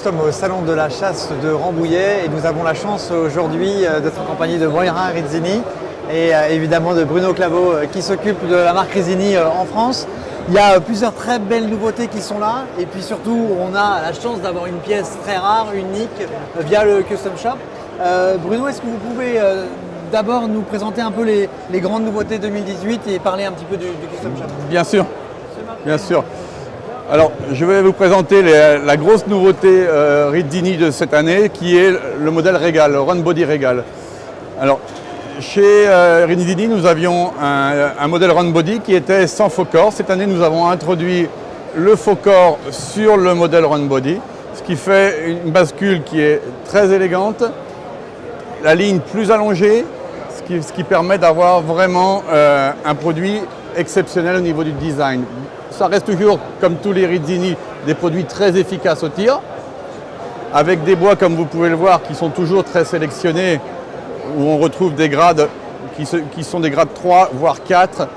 sommes au salon de la chasse de Rambouillet et nous avons la chance aujourd'hui d'être en compagnie de Moira Rizzini et évidemment de Bruno Claveau qui s'occupe de la marque Rizzini en France. Il y a plusieurs très belles nouveautés qui sont là et puis surtout on a la chance d'avoir une pièce très rare, unique via le Custom Shop. Bruno, est-ce que vous pouvez d'abord nous présenter un peu les grandes nouveautés 2018 et parler un petit peu du Custom Shop? Bien sûr, bien sûr. Alors, je vais vous présenter la grosse nouveauté Rizzini de cette année, qui est le modèle Regal, le Run Body Regal. Alors, chez Rizzini, nous avions un modèle Run Body qui était sans faux corps. Cette année, nous avons introduit le faux corps sur le modèle Run Body, ce qui fait une bascule qui est très élégante, la ligne plus allongée, ce qui permet d'avoir vraiment un produit exceptionnel au niveau du design. Ça reste toujours, comme tous les Rizzini, des produits très efficaces au tir, avec des bois, comme vous pouvez le voir, qui sont toujours très sélectionnés, où on retrouve des grades qui sont des grades 3, voire 4,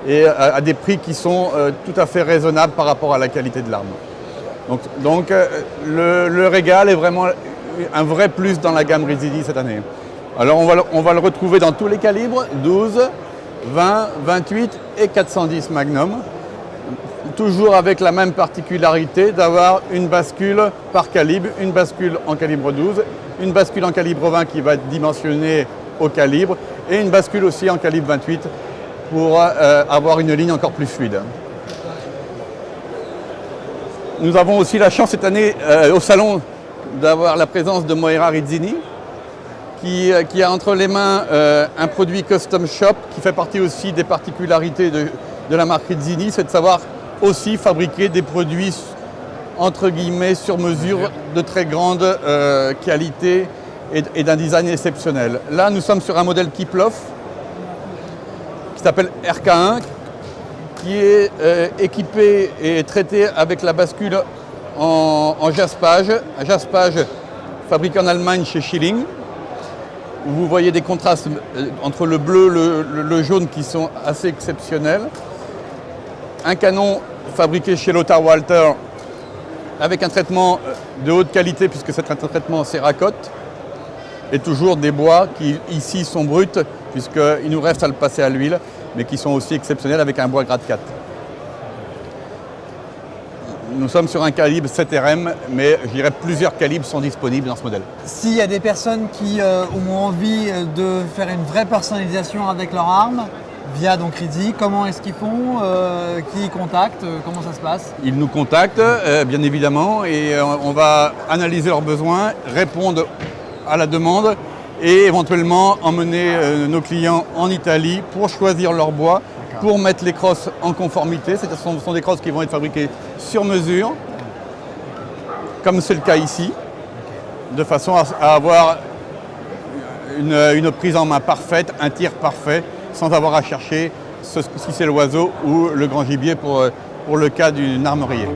et à des prix qui sont tout à fait raisonnables par rapport à la qualité de l'arme. Donc le Regal est vraiment un vrai plus dans la gamme Rizzini cette année. Alors on va le retrouver dans tous les calibres, 12, 20, 28 et 410 Magnum. Toujours avec la même particularité d'avoir une bascule par calibre, une bascule en calibre 12, une bascule en calibre 20 qui va être dimensionnée au calibre et une bascule aussi en calibre 28 pour avoir une ligne encore plus fluide. Nous avons aussi la chance cette année au salon d'avoir la présence de Moira Rizzini qui a entre les mains un produit Custom Shop qui fait partie aussi des particularités de la marque Rizzini, c'est de savoir aussi fabriquer des produits entre guillemets sur mesure de très grande qualité et d'un design exceptionnel. Là, nous sommes sur un modèle Kiplof qui s'appelle RK1, qui est équipé et traité avec la bascule en jaspage, un jaspage fabriqué en Allemagne chez Schilling. Vous voyez des contrastes entre le bleu et le jaune qui sont assez exceptionnels. Un canon fabriqué chez Lothar Walther avec un traitement de haute qualité puisque c'est un traitement en céracote et toujours des bois qui ici sont bruts puisqu'il nous reste à le passer à l'huile mais qui sont aussi exceptionnels avec un bois grade 4. Nous sommes sur un calibre 7RM mais je dirais plusieurs calibres sont disponibles dans ce modèle. S'il y a des personnes qui ont envie de faire une vraie personnalisation avec leur arme, via donc Rizzini, comment est-ce qu'ils font, qui ils contactent, comment ça se passe? Ils nous contactent bien évidemment et on va analyser leurs besoins, répondre à la demande et éventuellement emmener nos clients en Italie pour choisir leur bois, pour mettre les crosses en conformité. Ce sont des crosses qui vont être fabriquées sur mesure, comme c'est le cas ici, de façon à avoir une prise en main parfaite, un tir parfait, sans avoir à chercher si c'est l'oiseau ou le grand gibier pour le cas d'une armeriée.